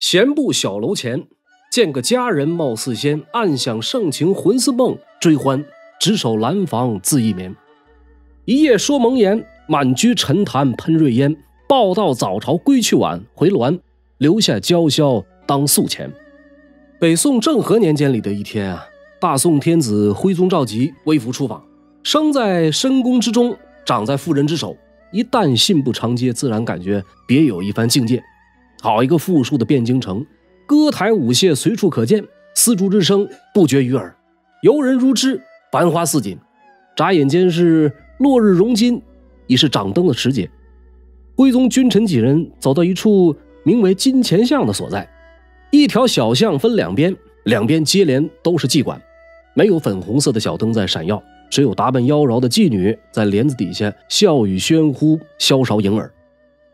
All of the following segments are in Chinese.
闲步小楼前，见个佳人貌似仙，暗想盛情魂似梦，追欢执手兰房自一眠。一夜说蒙言，满居沉潭喷瑞烟。报到早朝归去晚，回銮留下娇绡当宿前。北宋政和年间里的一天啊，大宋天子徽宗赵佶微服出访，生在深宫之中，长在妇人之手，一旦信步长街，自然感觉别有一番境界。好一个富庶的汴京城，歌台舞榭随处可见，丝竹之声不绝于耳，游人如织，繁花似锦。眨眼间是落日融金，已是掌灯的时节。徽宗君臣几人走到一处名为金钱巷的所在，一条小巷分两边，两边接连都是妓馆，没有粉红色的小灯在闪耀，只有打扮妖娆的妓女在帘子底下笑语喧呼，萧韶盈耳。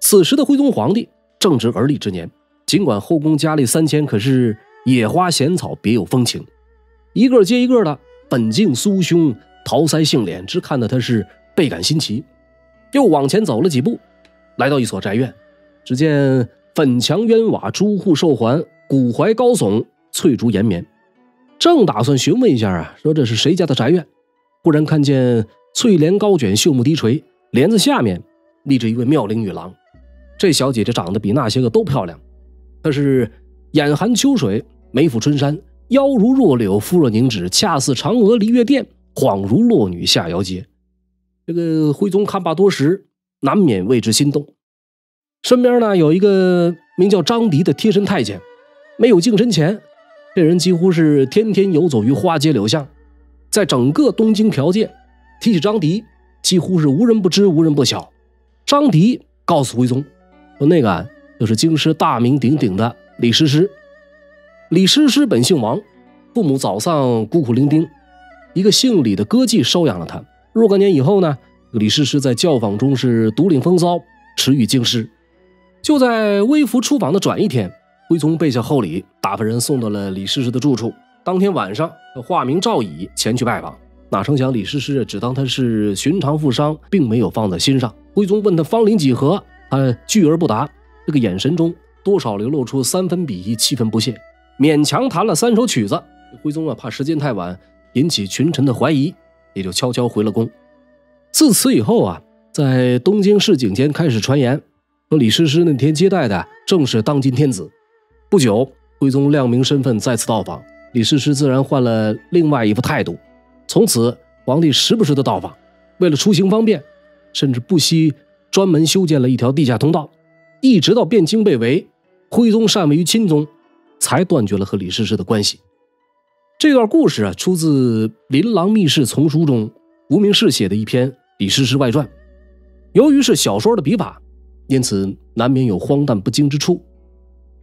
此时的徽宗皇帝正值而立之年，尽管后宫佳丽3000，可是野花闲草别有风情，一个接一个的本净酥胸，桃腮杏脸，只看得他是倍感新奇。又往前走了几步，来到一所宅院，只见粉墙鸳瓦，朱户寿环，古槐高耸，翠竹延绵。正打算询问一下啊，说这是谁家的宅院，忽然看见翠帘高卷，绣幕低垂，帘子下面立着一位妙龄女郎。这小姐姐长得比那些个都漂亮，她是眼含秋水，眉抚春山，腰如弱柳，肤若凝脂，恰似嫦娥离月殿，恍如落女下瑶阶。这个徽宗看罢多时，难免为之心动。身边呢有一个名叫张迪的贴身太监，没有净身前，这人几乎是天天游走于花街柳巷，在整个东京条界，提起张迪几乎是无人不知无人不晓。张迪告诉徽宗说，那个就是京师大名鼎鼎的李师师。李师师本姓王，父母早丧，孤苦伶仃，一个姓李的歌妓收养了他。若干年以后呢，李师师在教坊中是独领风骚，驰誉京师。就在微服出访的转一天，徽宗备下厚礼，打发人送到了李师师的住处。当天晚上，化名赵乙前去拜访，哪成想李师师只当他是寻常富商，并没有放在心上。徽宗问他芳龄几何，他拒而不答，这个眼神中多少流露出3分鄙夷7分不屑，勉强弹了3首曲子。徽宗怕时间太晚引起群臣的怀疑，也就悄悄回了宫。自此以后啊，在东京市井间开始传言说李师师那天接待的正是当今天子。不久，徽宗亮明身份再次到访，李师师自然换了另外一副态度。从此皇帝时不时的到访，为了出行方便，甚至不惜专门修建了一条地下通道，一直到汴京被围，徽宗禅位于钦宗，才断绝了和李师师的关系。这段故事啊，出自《琳琅秘事丛书》中无名氏写的一篇《李师师外传》。由于是小说的笔法，因此难免有荒诞不经之处。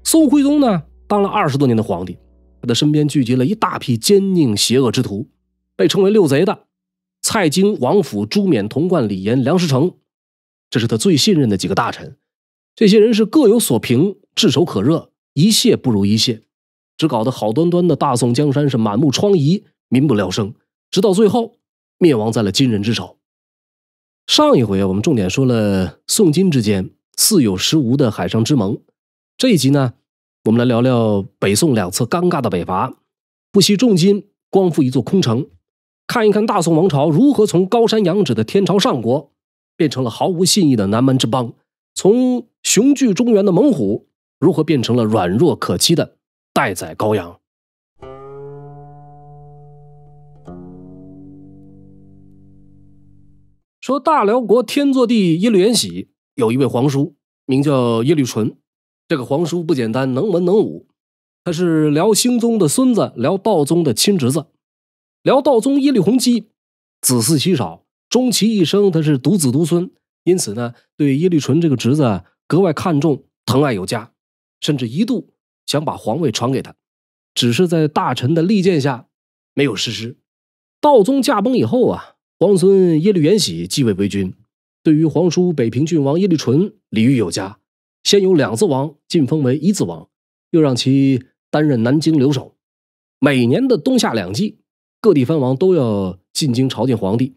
宋徽宗呢，当了20多年的皇帝，他的身边聚集了一大批奸佞邪恶之徒，被称为六贼的蔡京、王府、朱冕、童贯、李严、梁实成，这是他最信任的几个大臣。这些人是各有所凭，炙手可热，一泄不如一泄，只搞得好端端的大宋江山是满目疮痍，民不聊生，直到最后灭亡在了金人之手。上一回我们重点说了宋金之间似有时无的海上之盟，这一集呢，我们来聊聊北宋2次尴尬的北伐，不惜重金光复一座空城，看一看大宋王朝如何从高山仰止的天朝上国变成了毫无信义的南蛮之邦，从雄踞中原的猛虎如何变成了软弱可欺的待宰羔羊。说大辽国天祚帝耶律延禧有一位皇叔，名叫耶律纯。这个皇叔不简单，能文能武，他是辽兴宗的孙子，辽道宗的亲侄子。辽道宗耶律洪基子嗣稀少，终其一生他是独子独孙，因此呢，对耶律纯这个侄子格外看重，疼爱有加，甚至一度想把皇位传给他，只是在大臣的力荐下没有实施。道宗驾崩以后啊，皇孙耶律延禧继位为君，对于皇叔北平郡王耶律纯礼遇有加，先由2子王晋封为1子王，又让其担任南京留守。每年的冬夏2季，各地藩王都要进京朝见皇帝，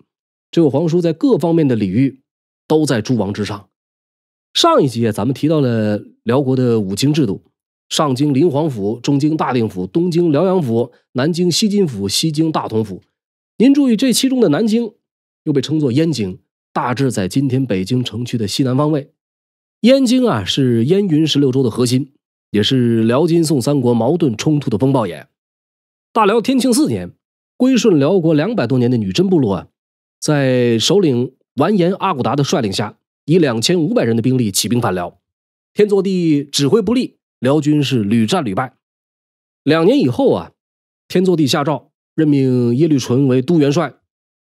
这位皇叔在各方面的礼遇都在诸王之上。上一集咱们提到了辽国的5经制度，上京临皇府、中京大定府、东京辽阳府、南京西津府、西京大同府。您注意，这其中的南京又被称作燕京，大致在今天北京城区的西南方位。燕京啊，是燕云16州的核心，也是辽金宋三国矛盾冲突的风暴眼。大辽天庆4年，归顺辽国200多年的女真部落啊，在首领完颜阿骨达的率领下，以2500人的兵力起兵反辽。天祚帝指挥不力，辽军是屡战屡败。2年以后啊，天祚帝下诏任命耶律纯为都元帅，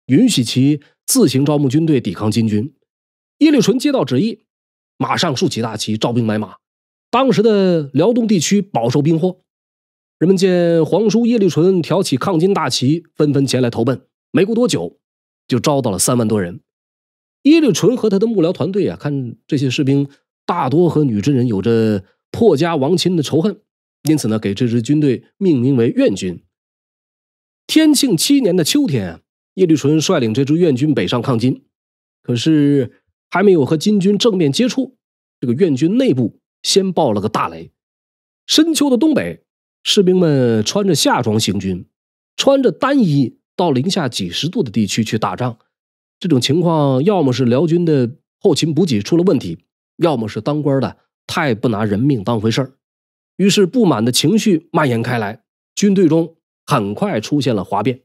允许其自行招募军队抵抗金军。耶律纯接到旨意，马上竖起大旗，招兵买马。当时的辽东地区饱受兵祸，人们见皇叔耶律纯挑起抗金大旗，纷纷前来投奔。没过多久，就招到了3万多人。耶律纯和他的幕僚团队啊，看这些士兵大多和女真人有着破家亡亲的仇恨，因此呢，给这支军队命名为愿军。天庆7年的秋天，耶律纯率领这支愿军北上抗金，可是还没有和金军正面接触，这个愿军内部先爆了个大雷。深秋的东北，士兵们穿着夏装行军，穿着单衣到零下几十度的地区去打仗。这种情况要么是辽军的后勤补给出了问题，要么是当官的太不拿人命当回事儿。于是不满的情绪蔓延开来，军队中很快出现了哗变。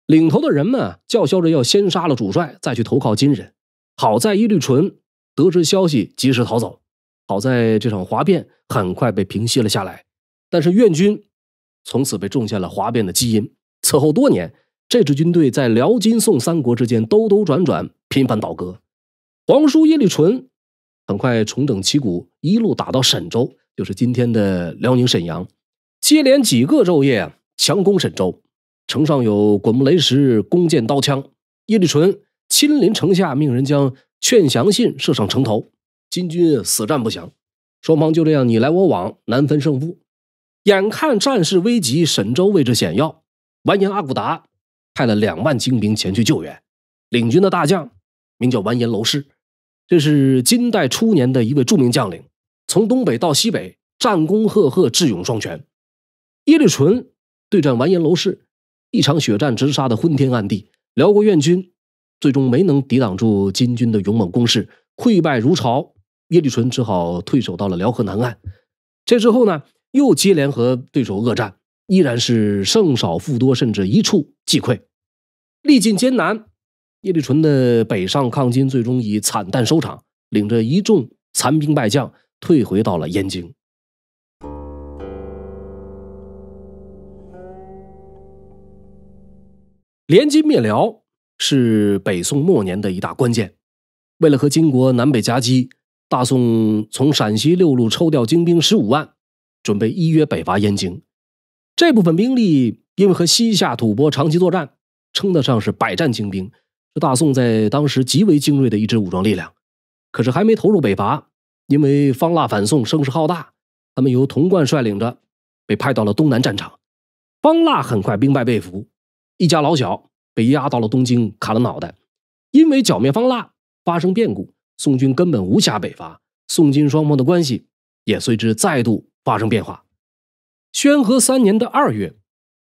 领头的人们叫嚣着要先杀了主帅，再去投靠金人。好在耶律纯得知消息及时逃走，好在这场哗变很快被平息了下来。但是愿军从此被种下了哗变的基因。此后多年，这支军队在辽金宋三国之间兜兜转转，频繁倒戈。皇叔耶律纯很快重整旗鼓，一路打到沈州，就是今天的辽宁沈阳，接连几个昼夜强攻沈州。城上有滚木雷石、弓箭刀枪，耶律纯亲临城下，命人将劝降信射上城头。金军死战不降，双方就这样你来我往，难分胜负。眼看战事危急，沈州位置险要，完颜阿骨达派了2万精兵前去救援。领军的大将名叫完颜娄氏，这是金代初年的一位著名将领，从东北到西北，战功赫赫，智勇双全。耶律纯对战完颜娄氏，一场血战直杀的昏天暗地，辽国愿军最终没能抵挡住金军的勇猛攻势，溃败如潮。耶律纯只好退守到了辽河南岸。这之后呢，又接连和对手恶战，依然是胜少负多，甚至一触即溃。历尽艰难，耶律纯的北上抗金最终以惨淡收场，领着一众残兵败将退回到了燕京。联金灭辽是北宋末年的一大关键。为了和金国南北夹击，大宋从陕西6路抽调精兵15万，准备依约北伐燕京。这部分兵力因为和西夏吐蕃长期作战，称得上是百战精兵，是大宋在当时极为精锐的一支武装力量。可是还没投入北伐，因为方腊反宋声势浩大，他们由童贯率领着被派到了东南战场。方腊很快兵败被俘，一家老小被押到了东京，砍了脑袋。因为剿灭方腊发生变故，宋军根本无暇北伐，宋金双方的关系也随之再度发生变化。宣和3年的2月，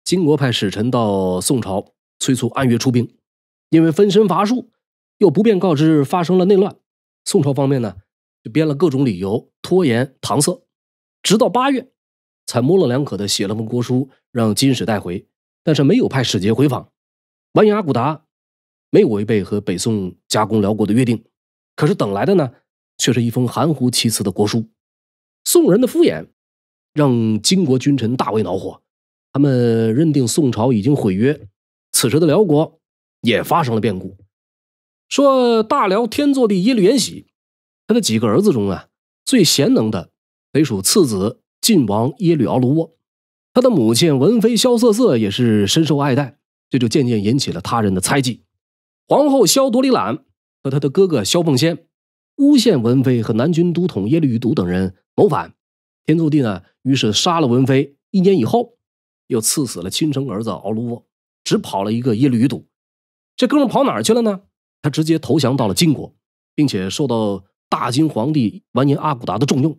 金国派使臣到宋朝催促按月出兵，因为分身乏术，又不便告知发生了内乱，宋朝方面呢就编了各种理由拖延搪塞，直到8月才模棱两可的写了封国书让金使带回，但是没有派使节回访。完颜阿骨达没有违背和北宋加攻辽国的约定，可是等来的呢却是一封含糊其辞的国书。宋人的敷衍让金国君臣大为恼火，他们认定宋朝已经毁约。此时的辽国也发生了变故，说大辽天祚帝耶律延禧，他的几个儿子中啊，最贤能的得属次子晋王耶律敖卢沃，他的母亲文妃萧瑟瑟也是深受爱戴，这就渐渐引起了他人的猜忌。皇后萧多里懒和他的哥哥萧凤仙诬陷文妃和南军都统耶律余睹等人谋反，天祚帝呢，于是杀了文妃。1年以后，又赐死了亲生儿子敖卢沃，只跑了一个耶律余睹。这哥们跑哪儿去了呢？他直接投降到了金国，并且受到大金皇帝完颜阿骨达的重用。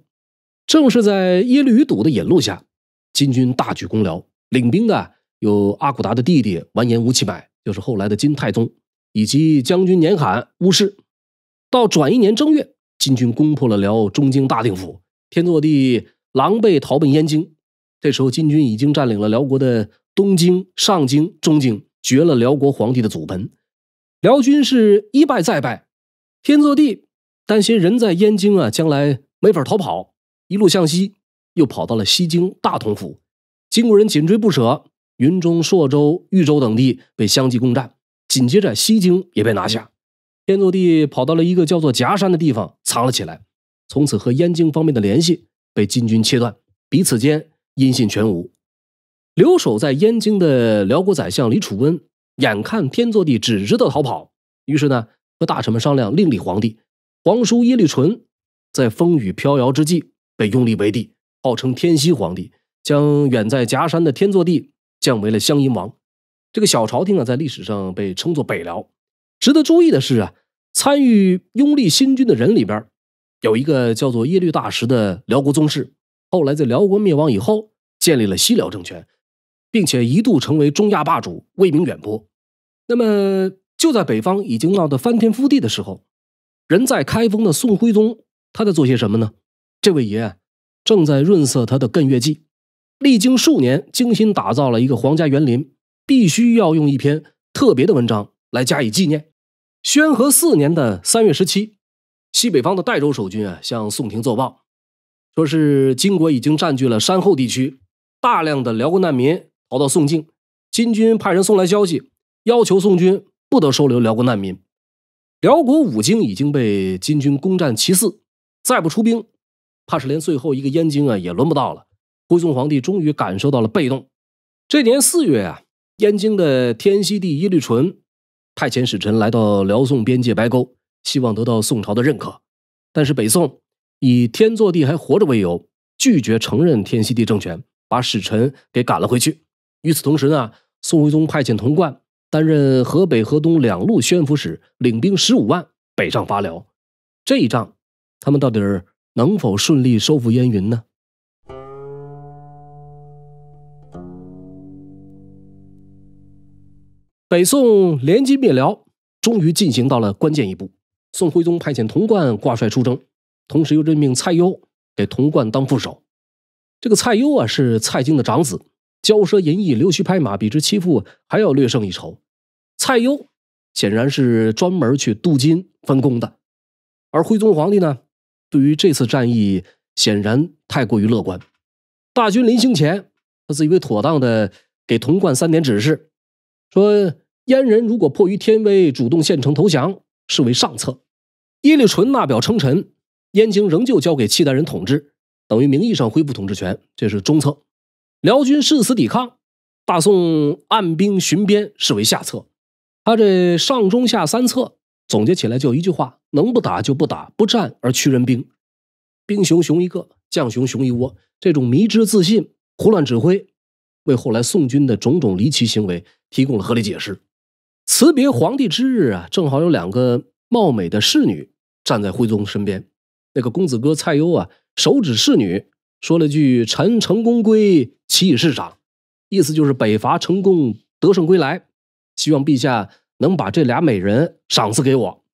正是在耶律余睹的引路下，金军大举攻辽，领兵的有阿骨达的弟弟完颜吴乞买，就是后来的金太宗，以及将军年罕乌氏。到转一年正月，金军攻破了辽中京大定府，天祚帝狼狈逃奔燕京。这时候金军已经占领了辽国的东京、上京、中京，绝了辽国皇帝的祖坟。辽军是一败再败，天祚帝担心人在燕京将来没法逃跑，一路向西，又跑到了西京大同府。金国人紧追不舍，云中、朔州、豫州等地被相继攻占，紧接着西京也被拿下。天祚帝跑到了一个叫做夹山的地方藏了起来，从此和燕京方面的联系被金军切断，彼此间音信全无。留守在燕京的辽国宰相李楚温眼看天祚帝只知道逃跑，于是呢和大臣们商量另立皇帝。皇叔耶律纯在风雨飘摇之际被拥立为帝，号称天熙皇帝，将远在夹山的天祚帝降为了湘阴王。这个小朝廷在历史上被称作北辽。值得注意的是参与拥立新君的人里边有一个叫做耶律大石的辽国宗室，后来在辽国灭亡以后建立了西辽政权，并且一度成为中亚霸主，威名远播。那么就在北方已经闹得翻天覆地的时候，人在开封的宋徽宗他在做些什么呢？这位爷正在润色他的艮岳记，历经数年精心打造了一个皇家园林，必须要用一篇特别的文章来加以纪念。宣和4年的3月17，西北方的代州守军向宋廷奏报，说是金国已经占据了山后地区，大量的辽国难民逃到宋境，金军派人送来消息，要求宋军不得收留辽国难民。辽国5京已经被金军攻占其4，再不出兵，怕是连最后一个燕京也轮不到了。徽宗皇帝终于感受到了被动。这年4月燕京的天熙帝耶律纯派遣使臣来到辽宋边界白沟，希望得到宋朝的认可。但是北宋以天祚帝还活着为由，拒绝承认天熙帝政权，把使臣给赶了回去。与此同时宋徽宗派遣童贯担任河北、河东2路宣抚使，领兵15万北上伐辽。这一仗他们到底能否顺利收复燕云呢？北宋联金灭辽终于进行到了关键一步，宋徽宗派遣童贯挂帅出征，同时又任命蔡攸给童贯当副手。这个蔡攸是蔡京的长子，骄奢淫逸、溜须拍马，比之其父还要略胜一筹。蔡攸显然是专门去镀金分功的，而徽宗皇帝呢，对于这次战役显然太过于乐观。大军临行前，他自以为妥当的给童贯3点指示，说燕人如果迫于天威主动献城投降，视为上策。耶律纯纳表称臣，燕京仍旧交给契丹人统治，等于名义上恢复统治权，这是中策。辽军誓死抵抗，大宋按兵巡边，视为下策。他这上中下3策总结起来就一句话：能不打就不打，不战而屈人兵。兵熊熊一个，将熊熊一窝，这种迷之自信、胡乱指挥，为后来宋军的种种离奇行为提供了合理解释。辞别皇帝之日正好有2个貌美的侍女站在徽宗身边。那个公子哥蔡攸手指侍女，说了句臣成功归，其以示长，意思就是北伐成功，得胜归来，希望陛下能把这俩美人赏赐给我。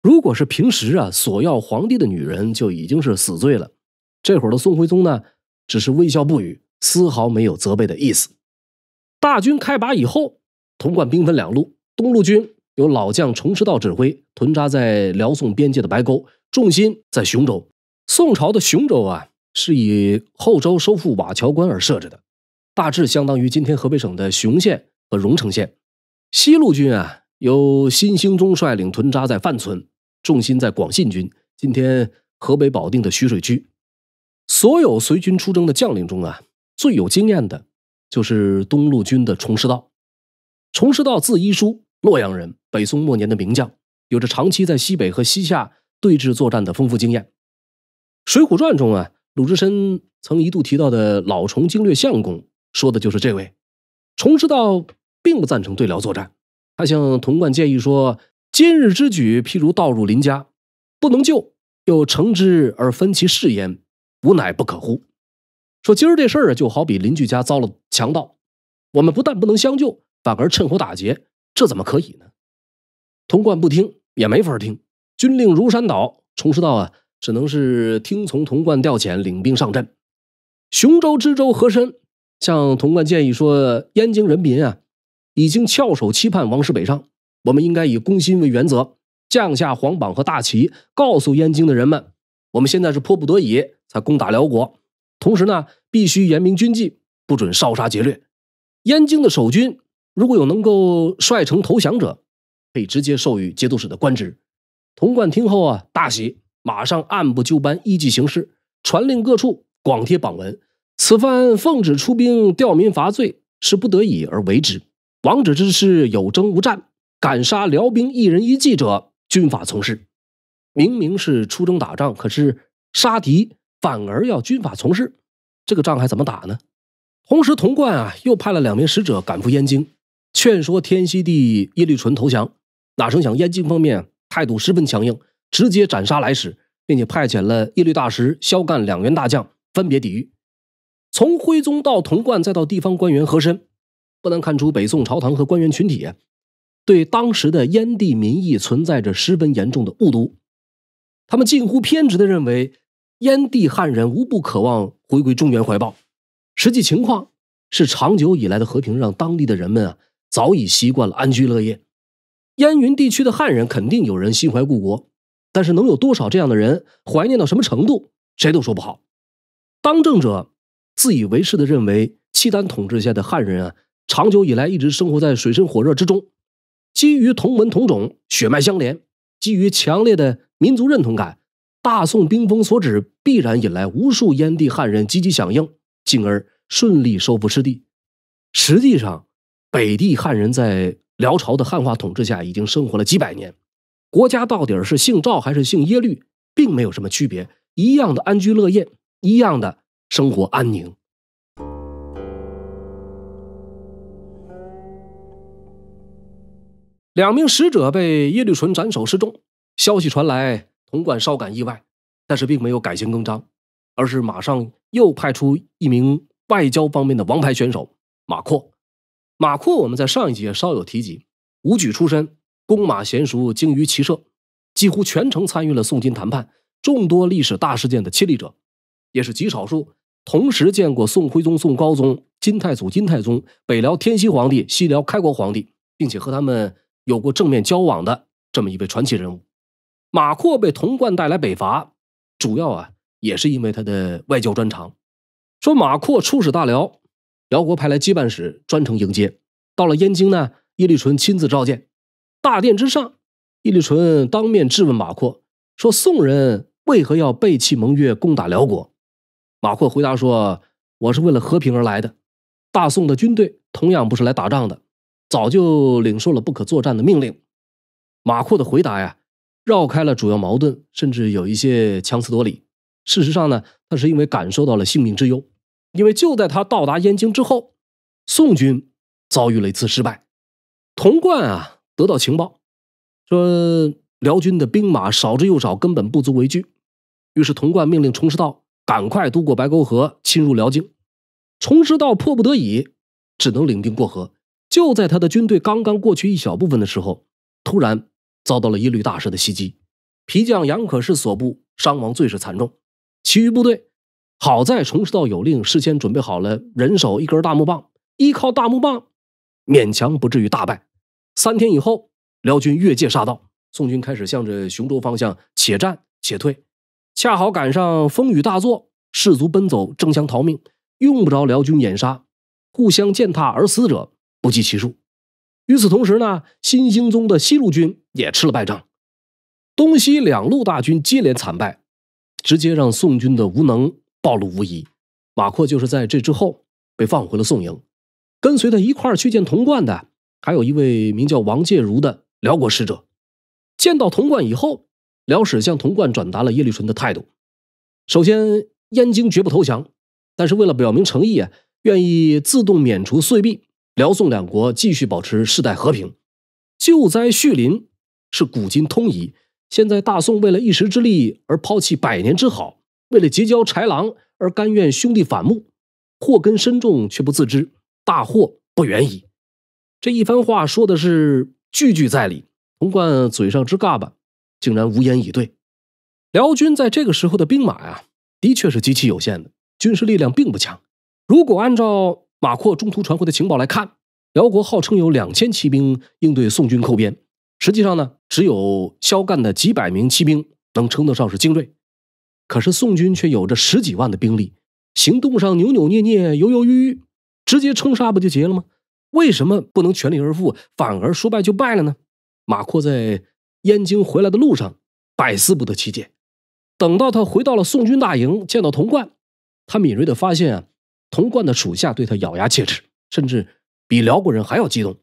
如果是平时索要皇帝的女人就已经是死罪了，这会儿的宋徽宗呢，只是微笑不语，丝毫没有责备的意思。大军开拔以后，童贯兵分2路，东路军由老将崇师道指挥，屯扎在辽宋边界的白沟，重心在雄州。宋朝的雄州是以后周收复瓦桥关而设置的，大致相当于今天河北省的雄县和荣成县。西路军由新兴宗率领屯扎在范村，重心在广信军，今天河北保定的徐水区。所有随军出征的将领中最有经验的就是东路军的崇师道。崇师道字一书，洛阳人，北宋末年的名将，有着长期在西北和西夏对峙作战的丰富经验。水浒传中鲁智深曾一度提到的老崇经略相公，说的就是这位。崇师道并不赞成对辽作战，他向童贯建议说，今日之举譬如盗入邻家，不能救，又乘之而分其势焉，无乃不可乎。说今儿这事儿就好比邻居家遭了强盗，我们不但不能相救，反而趁火打劫，这怎么可以呢？童贯不听，也没法听。军令如山倒，崇师道只能是听从童贯调遣，领兵上阵。雄州、知州和珅向童贯建议说，燕京人民已经翘首期盼王师北上，我们应该以攻心为原则，降下黄榜和大旗，告诉燕京的人们，我们现在是迫不得已才攻打辽国，同时呢，必须严明军纪，不准烧杀劫掠。燕京的守军如果有能够率城投降者，可以直接授予节度使的官职。童贯听后大喜，马上按部就班依计行事，传令各处广贴榜文，此番奉旨出兵吊民伐罪，是不得已而为之。王者之事有征无战，敢杀辽兵一人一骑者，军法从事。明明是出征打仗，可是杀敌反而要军法从事，这个仗还怎么打呢？同时童贯又派了2名使者赶赴燕京，劝说天熙帝耶律淳投降。哪成想燕京方面态度十分强硬，直接斩杀来使，并且派遣了耶律大石、萧干2员大将分别抵御。从徽宗到童贯再到地方官员和珅，不难看出北宋朝堂和官员群体对当时的燕地民意存在着十分严重的误读。他们近乎偏执地认为燕地汉人无不渴望回归中原怀抱，实际情况是长久以来的和平让当地的人们早已习惯了安居乐业。燕云地区的汉人肯定有人心怀故国，但是能有多少这样的人，怀念到什么程度，谁都说不好。当政者自以为是地认为契丹统治下的汉人长久以来一直生活在水深火热之中，基于同文同种，血脉相连，基于强烈的民族认同感，大宋兵锋所指必然引来无数燕地汉人积极响应，进而顺利收复失地。实际上北地汉人在辽朝的汉化统治下已经生活了几百年，国家到底是姓赵还是姓耶律并没有什么区别，一样的安居乐业，一样的生活安宁。2名使者被耶律淳斩首示众，消息传来，童贯稍感意外，但是并没有改弦更张，而是马上又派出一名外交方面的王牌选手马扩。马扩我们在上一集也稍有提及，武举出身，弓马娴熟，精于骑射，几乎全程参与了宋金谈判众多历史大事件的亲历者，也是极少数同时见过宋徽宗、宋高宗、金太祖、金太宗、北辽天熙皇帝、西辽开国皇帝，并且和他们有过正面交往的这么一位传奇人物。马扩被童贯带来北伐，主要也是因为他的外交专长。说马扩出使大辽，辽国派来接办使专程迎接，到了燕京呢，耶律淳亲自召见。大殿之上，耶律淳当面质问马扩，说宋人为何要背弃盟约攻打辽国？马扩回答说，我是为了和平而来的，大宋的军队同样不是来打仗的，早就领受了不可作战的命令。马扩的回答绕开了主要矛盾，甚至有一些强词夺理。事实上呢，他是因为感受到了性命之忧，因为就在他到达燕京之后，宋军遭遇了一次失败。童贯得到情报，说辽军的兵马少之又少，根本不足为惧。于是童贯命令崇师道赶快渡过白沟河，侵入辽京。崇师道迫不得已，只能领兵过河。就在他的军队刚刚过去一小部分的时候，突然遭到了耶律大石的袭击，皮将杨可士所部伤亡最是惨重。其余部队好在崇师道有令，事先准备好了人手一根大木棒，依靠大木棒勉强不至于大败。3天以后，辽军越界杀到，宋军开始向着雄州方向且战且退，恰好赶上风雨大作，士卒奔走，争相逃命，用不着辽军掩杀，互相践踏而死者不计其数。与此同时呢，新兴宗的西路军也吃了败仗，东西2路大军接连惨败，直接让宋军的无能暴露无遗。马扩就是在这之后被放回了宋营，跟随他一块儿去见童贯的还有一位名叫王介如的辽国使者。见到童贯以后，辽使向童贯转达了耶律淳的态度。首先，燕京绝不投降，但是为了表明诚意愿意自动免除岁币，辽宋2国继续保持世代和平。救灾恤邻是古今通宜，现在大宋为了一时之利而抛弃100年之好，为了结交豺狼而甘愿兄弟反目，祸根深重却不自知，大祸不远矣。这一番话说的是句句在理，童贯嘴上直嘎巴，竟然无言以对。辽军在这个时候的兵马呀，的确是极其有限的，军事力量并不强。如果按照马扩中途传回的情报来看，辽国号称有2000骑兵应对宋军寇边，实际上呢，只有萧干的几百名骑兵能称得上是精锐。可是宋军却有着10几万的兵力，行动上扭扭捏捏、犹犹豫豫，直接冲杀不就结了吗？为什么不能全力而赴，反而说败就败了呢？马扩在燕京回来的路上百思不得其解。等到他回到了宋军大营，见到童贯，他敏锐地发现啊，童贯的属下对他咬牙切齿，甚至比辽国人还要激动。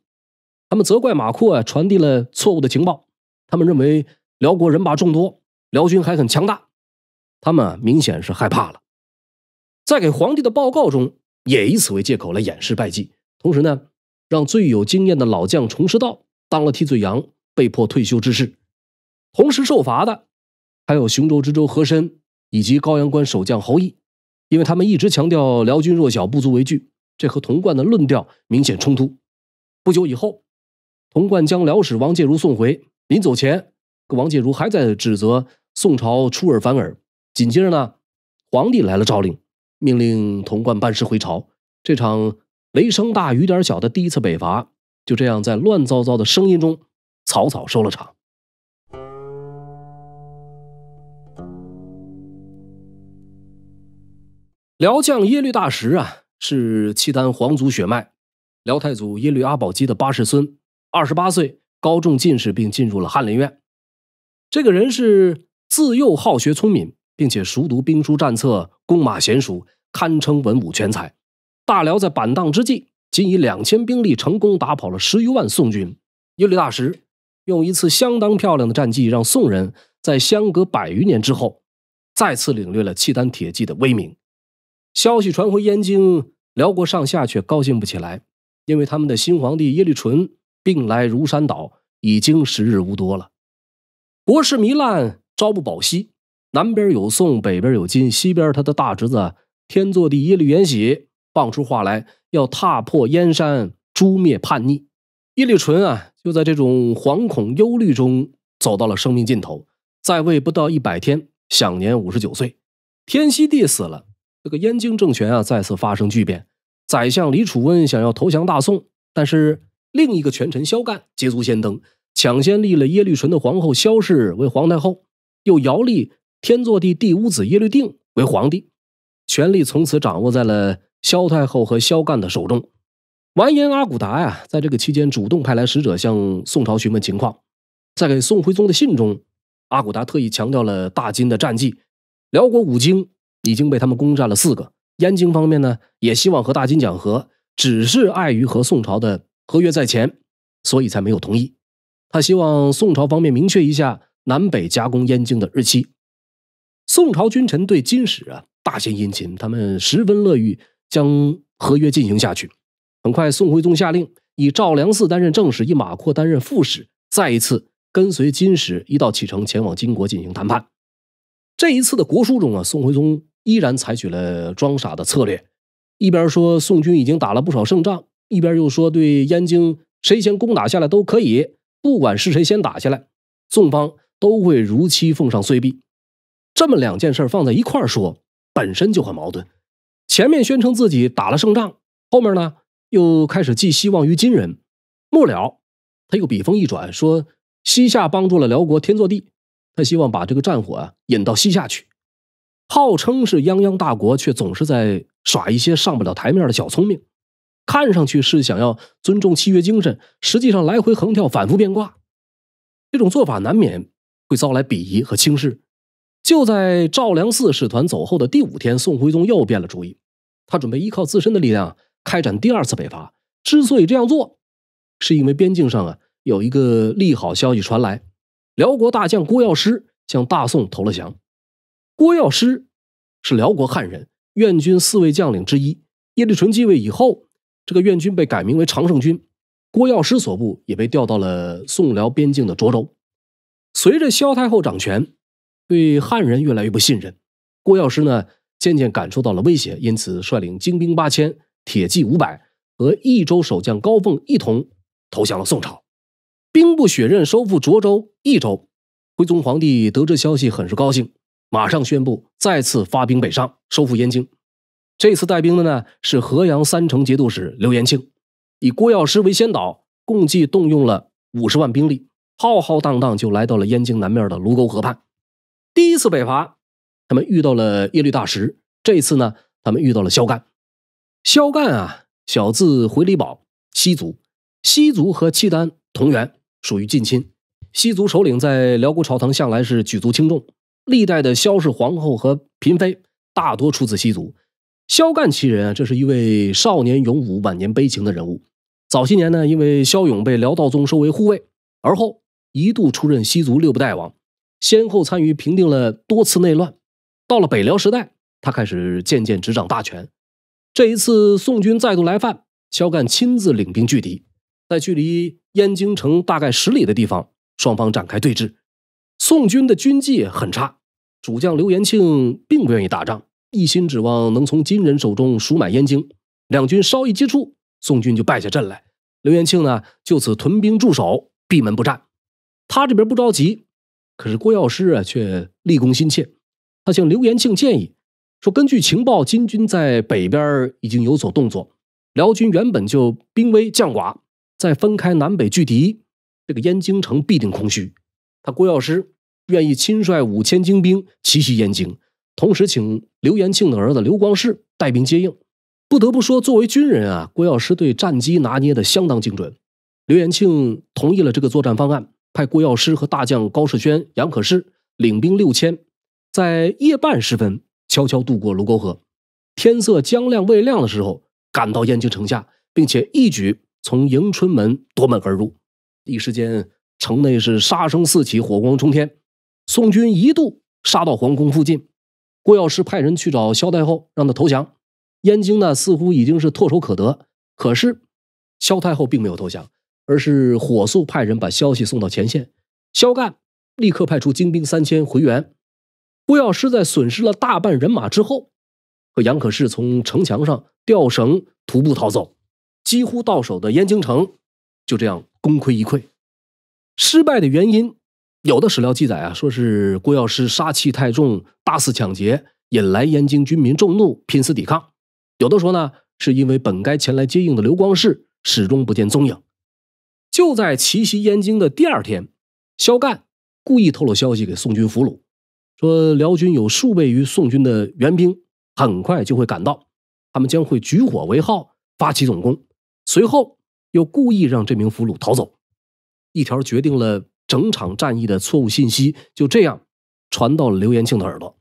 他们责怪马扩传递了错误的情报，他们认为辽国人马众多，辽军还很强大，他们明显是害怕了。在给皇帝的报告中，也以此为借口来掩饰败绩，同时呢，让最有经验的老将崇师道当了替罪羊，被迫退休之事。同时受罚的还有雄州知州和珅以及高阳关守将侯毅，因为他们一直强调辽军弱小不足为惧，这和童贯的论调明显冲突。不久以后，童贯将辽使王介如送回，临走前王介如还在指责宋朝出尔反尔。紧接着呢，皇帝来了诏令，命令童贯班师回朝。这场雷声大雨点小的第一次北伐，就这样在乱糟糟的声音中草草收了场。辽将耶律大石啊，是契丹皇族血脉，辽太祖耶律阿保机的8世孙，28岁高中进士，并进入了翰林院。这个人是自幼好学聪明，并且熟读兵书战策，弓马娴熟，堪称文武全才。大辽在板荡之际，仅以2000兵力成功打跑了10余万宋军。耶律大石用一次相当漂亮的战绩，让宋人在相隔100余年之后，再次领略了契丹铁骑的威名。消息传回燕京，辽国上下却高兴不起来，因为他们的新皇帝耶律纯病来如山倒，已经时日无多了。国事糜烂，朝不保夕，南边有宋，北边有金，西边他的大侄子天祚帝耶律延禧放出话来，要踏破燕山，诛灭叛逆。耶律纯啊，就在这种惶恐忧虑中走到了生命尽头，在位不到100天，享年59岁。天祚帝死了，这个燕京政权啊再次发生巨变。宰相李楚温想要投降大宋，但是另一个权臣萧干捷足先登，抢先立了耶律纯的皇后萧氏为皇太后，又遥立天祚帝第5子耶律定为皇帝，权力从此掌握在了萧太后和萧干的手中。完颜阿骨达呀，在这个期间主动派来使者向宋朝询问情况。在给宋徽宗的信中，阿骨达特意强调了大金的战绩，辽国5京已经被他们攻占了4个，燕京方面呢也希望和大金讲和，只是碍于和宋朝的合约在前，所以才没有同意。他希望宋朝方面明确一下南北夹攻燕京的日期。宋朝君臣对金使啊大献殷勤，他们十分乐于将合约进行下去。很快，宋徽宗下令以赵良嗣担任正使，以马扩担任副使，再一次跟随金使一道启程前往金国进行谈判。这一次的国书中啊，宋徽宗依然采取了装傻的策略，一边说宋军已经打了不少胜仗，一边又说对燕京谁先攻打下来都可以，不管是谁先打下来，宋方都会如期奉上岁币。这么2件事放在一块说，本身就很矛盾。前面宣称自己打了胜仗，后面呢又开始寄希望于金人，末了他又笔锋一转，说西夏帮助了辽国天祚帝，他希望把这个战火引到西夏去。号称是泱泱大国，却总是在耍一些上不了台面的小聪明，看上去是想要尊重契约精神，实际上来回横跳，反复变卦。这种做法难免会遭来鄙夷和轻视。就在赵良嗣使团走后的第5天，宋徽宗又变了主意，他准备依靠自身的力量开展第2次北伐。之所以这样做，是因为边境上有一个利好消息传来，辽国大将郭药师向大宋投了降。郭药师是辽国汉人，院军4位将领之一。耶律纯继位以后，这个院军被改名为常胜军，郭药师所部也被调到了宋辽边境的涿州。随着萧太后掌权，对汉人越来越不信任，郭药师呢渐渐感受到了威胁，因此率领精兵8000、铁骑500和益州守将高凤一同投向了宋朝。兵不血刃收复涿州、益州，徽宗皇帝得知消息很是高兴，马上宣布再次发兵北上，收复燕京。这次带兵的呢是河阳3城节度使刘延庆，以郭药师为先导，共计动用了50万兵力，浩浩荡荡就来到了燕京南面的卢沟河畔。第一次北伐，他们遇到了耶律大石，这次呢他们遇到了萧干。萧干啊，小字回礼宝，西族，西族和契丹同源，属于近亲。西族首领在辽国朝堂向来是举足轻重，历代的萧氏皇后和嫔妃大多出自西族。萧干其人啊，这是一位少年勇武、晚年悲情的人物。早些年呢，因为萧勇被辽道宗收为护卫，而后一度出任西族6部大王，先后参与平定了多次内乱。到了北辽时代，他开始渐渐执掌大权。这一次宋军再度来犯，萧干亲自领兵拒敌，在距离燕京城大概10里的地方，双方展开对峙。宋军的军纪很差，主将刘延庆并不愿意打仗，一心指望能从金人手中赎买燕京。两军稍一接触，宋军就败下阵来。刘延庆呢，就此屯兵驻守，闭门不战。他这边不着急，可是郭药师啊却立功心切。他向刘延庆建议说，根据情报，金军在北边已经有所动作，辽军原本就兵微将寡，再分开南北拒敌，这个燕京城必定空虚。他郭药师愿意亲率5000精兵奇袭燕京，同时请刘延庆的儿子刘光世带兵接应。不得不说，作为军人啊，郭药师对战机拿捏的相当精准。刘延庆同意了这个作战方案，派郭药师和大将高士轩、杨可士领兵6000，在夜半时分悄悄渡过卢沟河，天色将亮未亮的时候赶到燕京城下，并且一举从迎春门夺门而入。一时间城内是杀声四起，火光冲天。宋军一度杀到皇宫附近，郭药师派人去找萧太后，让他投降。燕京呢似乎已经是唾手可得，可是萧太后并没有投降，而是火速派人把消息送到前线。萧干立刻派出精兵3000回援。郭药师在损失了大半人马之后，和杨可士从城墙上吊绳徒步逃走，几乎到手的燕京城就这样功亏一篑。失败的原因，有的史料记载啊，说是郭药师杀气太重，大肆抢劫，引来燕京军民众怒，拼死抵抗。有的说呢，是因为本该前来接应的刘光世始终不见踪影。就在奇袭燕京的第2天，萧干故意透露消息给宋军俘虏，说辽军有数倍于宋军的援兵，很快就会赶到，他们将会举火为号，发起总攻。随后又故意让这名俘虏逃走。一条决定了整场战役的错误信息就这样传到了刘延庆的耳朵。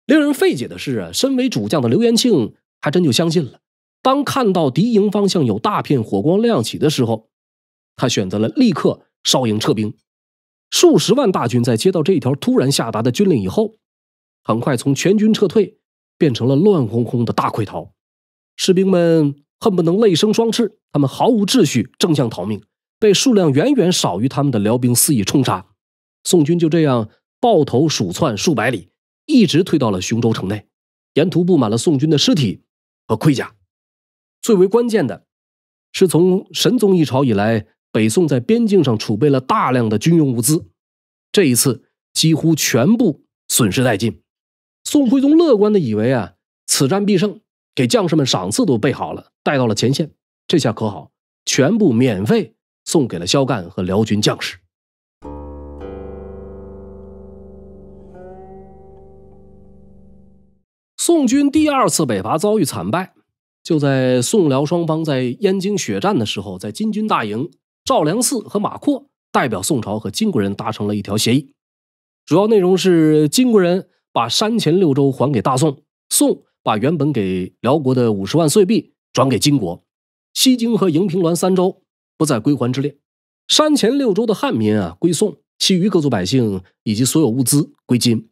令人费解的是啊，身为主将的刘延庆还真就相信了。当看到敌营方向有大片火光亮起的时候，他选择了立刻稍营撤兵。数十万大军在接到这条突然下达的军令以后，很快从全军撤退变成了乱哄哄的大溃逃。士兵们恨不能泪生双翅，他们毫无秩序，争相逃命，被数量远远少于他们的辽兵肆意冲杀。宋军就这样抱头鼠窜数百里，一直退到了雄州城内，沿途布满了宋军的尸体和盔甲。最为关键的是，从神宗一朝以来，北宋在边境上储备了大量的军用物资，这一次几乎全部损失殆尽。宋徽宗乐观地以为啊，此战必胜，给将士们赏赐都备好了，带到了前线。这下可好，全部免费送给了萧干和辽军将士。宋军第2次北伐遭遇惨败，就在宋辽双方在燕京血战的时候，在金军大营，赵良嗣和马扩代表宋朝和金国人达成了一条协议，主要内容是金国人把山前6州还给大宋，宋把原本给辽国的50万岁币转给金国，西京和迎平峦3州不在归还之列。山前6州的汉民啊归宋，其余各族百姓以及所有物资归金。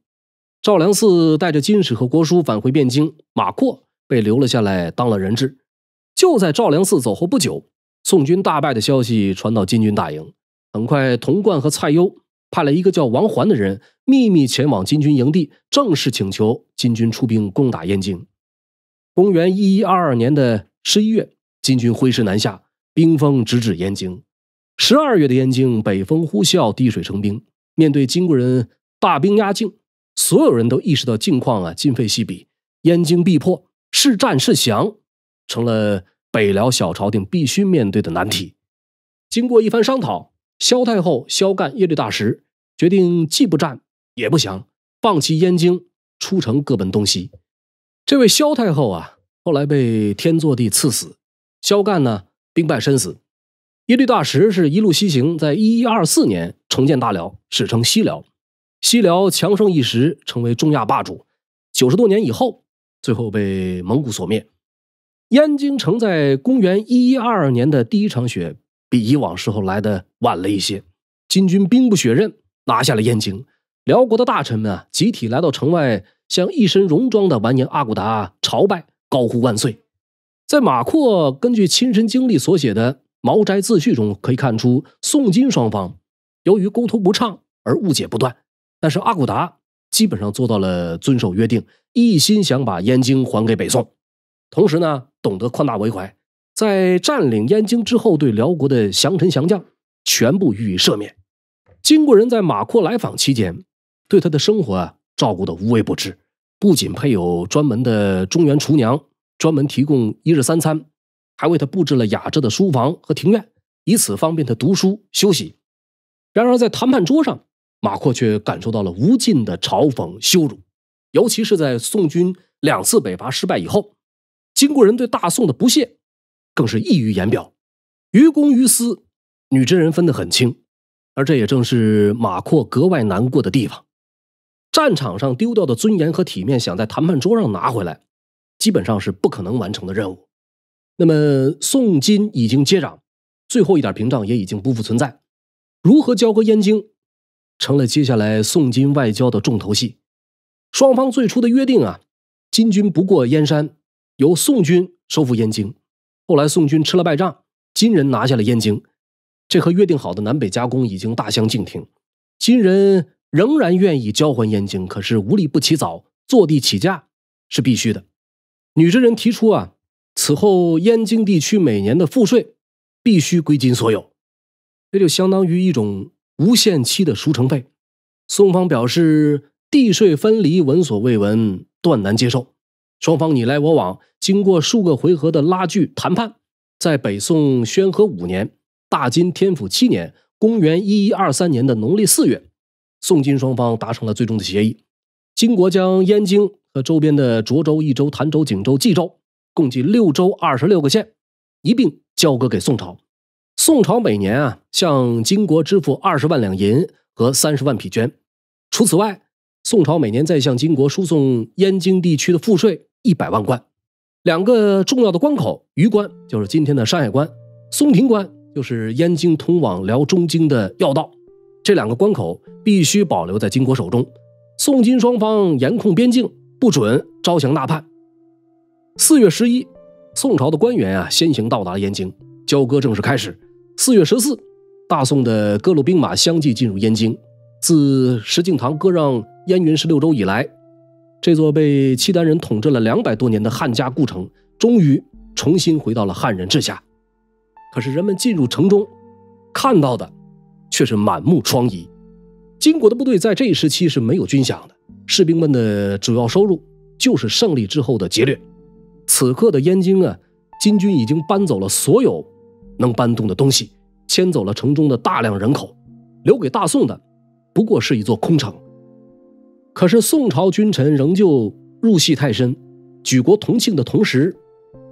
赵良嗣带着金使和国书返回汴京，马扩被留了下来当了人质。就在赵良嗣走后不久，宋军大败的消息传到金军大营，很快童贯和蔡攸派了一个叫王环的人秘密前往金军营地，正式请求金军出兵攻打燕京。公元1122年的11月，金军挥师南下，兵锋直指燕京。12月的燕京北风呼啸，滴水成冰，面对金国人大兵压境，所有人都意识到境况今非昔比，燕京必破，是战是降成了北辽小朝廷必须面对的难题。经过一番商讨，萧太后萧干耶律大石决定既不战也不降，放弃燕京，出城各奔东西。这位萧太后后来被天祚帝赐死，萧干呢兵败身死。耶律大石是一路西行，在1124年重建大辽，史称西辽。西辽强盛一时，成为中亚霸主。90多年以后，最后被蒙古所灭。燕京城在公元1122年的第一场雪比以往时候来的晚了一些，金军兵不血刃拿下了燕京。辽国的大臣们集体来到城外，向一身戎装的完颜阿骨达朝拜，高呼万岁。在马阔根据亲身经历所写的《茅斋自序》中可以看出，宋金双方由于沟通不畅而误解不断，但是阿骨达基本上做到了遵守约定，一心想把燕京还给北宋。同时呢，懂得宽大为怀，在占领燕京之后，对辽国的降臣降将全部予以赦免。金国人在马阔来访期间，对他的生活照顾得无微不至，不仅配有专门的中原厨娘，专门提供一日三餐，还为他布置了雅致的书房和庭院，以此方便他读书休息。然而在谈判桌上，马阔却感受到了无尽的嘲讽羞辱，尤其是在宋军2次北伐失败以后，金国人对大宋的不屑更是溢于言表，于公于私，女真人分得很清，而这也正是马阔格外难过的地方。战场上丢掉的尊严和体面，想在谈判桌上拿回来，基本上是不可能完成的任务。那么宋金已经接壤，最后一点屏障也已经不复存在，如何交割燕京成了接下来宋金外交的重头戏。双方最初的约定金军不过燕山，由宋军收复燕京。后来宋军吃了败仗，金人拿下了燕京，这和约定好的南北夹攻已经大相径庭。金人仍然愿意交还燕京，可是无利不起早，坐地起价是必须的。女真人提出此后燕京地区每年的赋税必须归金所有，这就相当于一种无限期的赎城费。宋方表示地税分离闻所未闻，断难接受。双方你来我往，经过数个回合的拉锯谈判，在北宋宣和5年大金天府7年公元1123年的农历4月，宋金双方达成了最终的协议。金国将燕京和周边的涿州、益州、潭州、景州、冀州共计6州26个县一并交割给宋朝。宋朝每年向金国支付20万两银和30万匹绢。除此外，宋朝每年再向金国输送燕京地区的赋税100万贯。2个重要的关口，榆关就是今天的山海关，松亭关就是燕京通往辽中京的要道，这2个关口必须保留在金国手中。宋金双方严控边境，不准招降纳叛。4月11，宋朝的官员先行到达了燕京，交割正式开始。4月14，大宋的各路兵马相继进入燕京。自石敬瑭割让燕云16州以来，这座被契丹人统治了200多年的汉家故城，终于重新回到了汉人治下。可是人们进入城中，看到的却是满目疮痍。金国的部队在这一时期是没有军饷的，士兵们的主要收入就是胜利之后的劫掠。此刻的燕京金军已经搬走了所有能搬动的东西，迁走了城中的大量人口，留给大宋的不过是一座空城。可是宋朝君臣仍旧入戏太深，举国同庆的同时，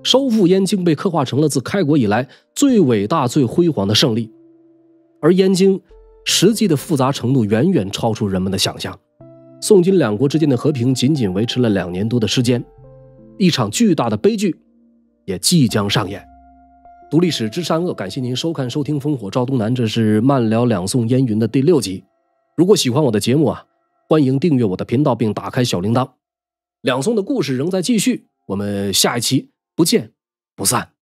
收复燕京被刻画成了自开国以来最伟大最辉煌的胜利。而燕京实际的复杂程度远远超出人们的想象。宋金2国之间的和平仅仅维持了2年多的时间，一场巨大的悲剧也即将上演。读历史知善恶，感谢您收看收听烽火照东南，这是慢聊两宋燕云的第6集。如果喜欢我的节目欢迎订阅我的频道并打开小铃铛。两宋的故事仍在继续，我们下一期不见不散。